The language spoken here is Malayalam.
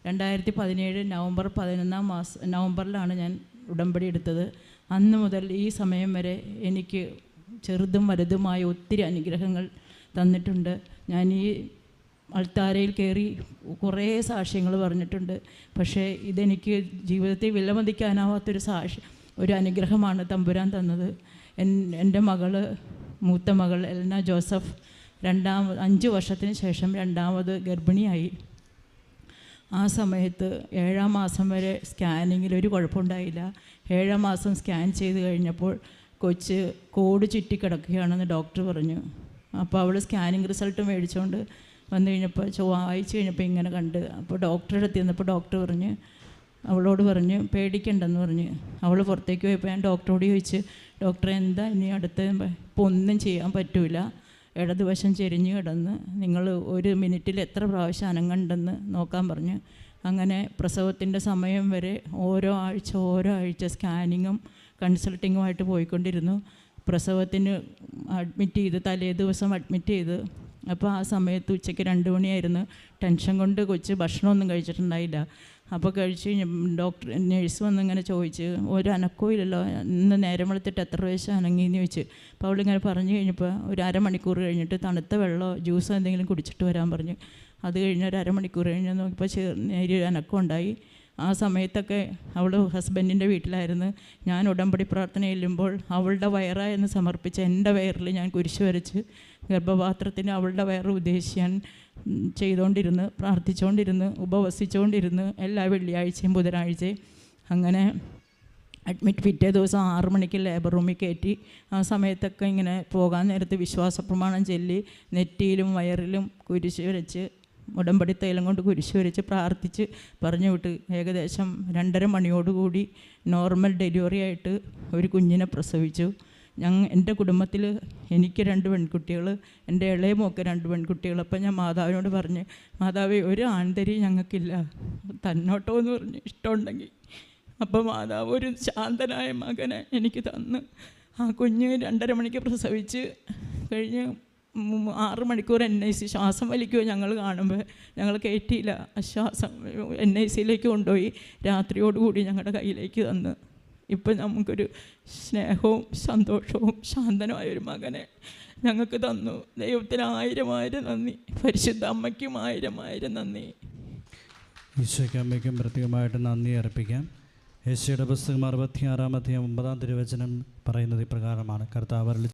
2017 നവംബറിലാണ് ഞാൻ ഉടമ്പടി എടുത്തത്. അന്ന് മുതൽ ഈ സമയം വരെ എനിക്ക് ചെറുതും വലുതുമായ ഒത്തിരി അനുഗ്രഹങ്ങൾ തന്നിട്ടുണ്ട്. ഞാൻ ഈ അൾത്താരയിൽ കയറി കുറേ സാക്ഷ്യങ്ങൾ പറഞ്ഞിട്ടുണ്ട്. പക്ഷേ ഇതെനിക്ക് ജീവിതത്തിൽ വിലമതിക്കാനാവാത്തൊരു ഒരു അനുഗ്രഹമാണ് തമ്പുരാൻ തന്നത്. എൻ്റെ മൂത്ത മകൾ എൽന ജോസഫ് 5 വർഷത്തിന് ശേഷം രണ്ടാമത് ഗർഭിണിയായി. ആ സമയത്ത് 7ാം മാസം വരെ സ്കാനിങ്ങിൽ ഒരു കുഴപ്പമുണ്ടായില്ല. 7ാം മാസം സ്കാൻ ചെയ്ത് കഴിഞ്ഞപ്പോൾ കൊച്ച് കോട് ചുറ്റി കിടക്കുകയാണെന്ന് ഡോക്ടർ പറഞ്ഞു. അപ്പോൾ അവൾ സ്കാനിങ് റിസൾട്ട് മേടിച്ചുകൊണ്ട് വന്നു കഴിഞ്ഞപ്പോൾ വായിച്ചു കഴിഞ്ഞപ്പോൾ ഇങ്ങനെ കണ്ട്. അപ്പോൾ ഡോക്ടറുടെ അടുത്ത് ചെന്നപ്പോൾ ഡോക്ടർ അവളോട് പറഞ്ഞ് പേടിക്കണ്ടെന്ന് പറഞ്ഞ്. അവൾ പുറത്തേക്ക് പോയപ്പോൾ ഞാൻ ഡോക്ടറോട് ചോദിച്ച്, ഡോക്ടറെ എന്താ ഇനി അടുത്ത്? ഇപ്പോൾ ഒന്നും ചെയ്യാൻ പറ്റില്ല, ഇടതുവശം ചെരിഞ്ഞ് കിടന്ന് നിങ്ങൾ 1 മിനിറ്റിൽ എത്ര പ്രാവശ്യം അനങ്ങണ്ടെന്ന് നോക്കാൻ പറഞ്ഞു. അങ്ങനെ പ്രസവത്തിൻ്റെ സമയം വരെ ഓരോ ആഴ്ച സ്കാനിങ്ങും കൺസൾട്ടിങ്ങുമായിട്ട് പോയിക്കൊണ്ടിരുന്നു. പ്രസവത്തിന് തലേ ദിവസം അഡ്മിറ്റ് ചെയ്ത്. അപ്പോൾ ആ സമയത്ത് ഉച്ചയ്ക്ക് 2 മണിയായിരുന്നു. ടെൻഷൻ കൊണ്ട് കൊച്ച് ഭക്ഷണമൊന്നും കഴിച്ചിട്ടുണ്ടായില്ല. അപ്പോൾ കഴിച്ച് നേഴ്സ് വന്നിങ്ങനെ ചോദിച്ച്, ഒരു അനക്കവും ഇല്ലല്ലോ, ഇന്ന് നേരം വെളുത്തിട്ട് എത്ര പ്രാവശ്യം അനങ്ങിയെന്ന് ചോദിച്ചു. അപ്പോൾ അവളിങ്ങനെ പറഞ്ഞു കഴിഞ്ഞപ്പോൾ ഒരു അരമണിക്കൂർ കഴിഞ്ഞിട്ട് തണുത്ത വെള്ളമോ ജ്യൂസോ എന്തെങ്കിലും കുടിച്ചിട്ട് വരാൻ പറഞ്ഞു. അത് കഴിഞ്ഞ് ഒരു അരമണിക്കൂർ കഴിഞ്ഞ് നോക്കിയപ്പോൾ നേരിയ അനക്കം ഉണ്ടായി. ആ സമയത്തൊക്കെ അവൾ ഹസ്ബൻഡിൻ്റെ വീട്ടിലായിരുന്നു. ഞാൻ ഉടമ്പടി പ്രാർത്ഥന ചെല്ലുമ്പോൾ അവളുടെ വയറായെന്ന് സമർപ്പിച്ച എൻ്റെ വയറിൽ ഞാൻ കുരിശ് വരച്ച് ഗർഭപാത്രത്തിന് അവളുടെ വയറ് ഉദ്ദേശിച്ച് ഞാൻ ചെയ്തുകൊണ്ടിരുന്ന്, പ്രാർത്ഥിച്ചുകൊണ്ടിരുന്ന്, ഉപവസിച്ചുകൊണ്ടിരുന്ന് എല്ലാ വെള്ളിയാഴ്ചയും ബുധനാഴ്ചയും. അങ്ങനെ പിറ്റേ ദിവസം 6 മണിക്ക് ലേബർ റൂമിൽ കയറ്റി. ആ സമയത്തൊക്കെ ഇങ്ങനെ പോകാൻ നേരത്ത് വിശ്വാസ പ്രമാണം ചൊല്ലി നെറ്റിയിലും വയറിലും കുരിശ് വരച്ച് ഉടമ്പടി തൈലം കൊണ്ട് കുരിശ് വരച്ച് പ്രാർത്ഥിച്ച് പറഞ്ഞു വിട്ട്. ഏകദേശം 2:30 മണിയോടുകൂടി നോർമൽ ഡെലിവറി ആയിട്ട് ഒരു കുഞ്ഞിനെ പ്രസവിച്ചു. എൻ്റെ കുടുംബത്തിൽ എനിക്ക് 2 പെൺകുട്ടികൾ, എൻ്റെ ഇളയ മോക്ക് 2 പെൺകുട്ടികൾ. അപ്പം ഞാൻ മാതാവിനോട് പറഞ്ഞ്, മാതാവേ ഒരു ആൺതരി ഞങ്ങൾക്കില്ല, തന്നോട്ടോ എന്ന് പറഞ്ഞ് ഇഷ്ടമുണ്ടെങ്കിൽ. അപ്പോൾ മാതാവ് ഒരു ശാന്തനായ മകനെ എനിക്ക് തന്ന്. ആ കുഞ്ഞ് 2:30 മണിക്ക് പ്രസവിച്ച് കഴിഞ്ഞ് 6 മണിക്കൂർ NIC ശ്വാസം വലിക്കുമോ ഞങ്ങൾ കാണുമ്പോൾ ഞങ്ങൾ കയറ്റിയില്ല. ശ്വാസം NICയിലേക്ക് കൊണ്ടുപോയി രാത്രിയോടുകൂടി ഞങ്ങളുടെ കയ്യിലേക്ക് തന്ന്. ഇപ്പം നമുക്കൊരു സ്നേഹവും സന്തോഷവും ശാന്തനുമായൊരു മകനെ ഞങ്ങൾക്ക് തന്നു. ദൈവത്തിന് 1000 നന്ദി. പരിശുദ്ധ അമ്മയ്ക്കും 1000 നന്ദി. ഈശോയ്ക്ക് അമ്മയ്ക്കും പ്രത്യേകമായിട്ട് നന്ദി അർപ്പിക്കാം. യേശയുടെ പുസ്തകം 66-ാം അധ്യായം 9-ാം തിരുവചനം പറയുന്നത് ഇപ്രകാരമാണ്: കർത്താവ്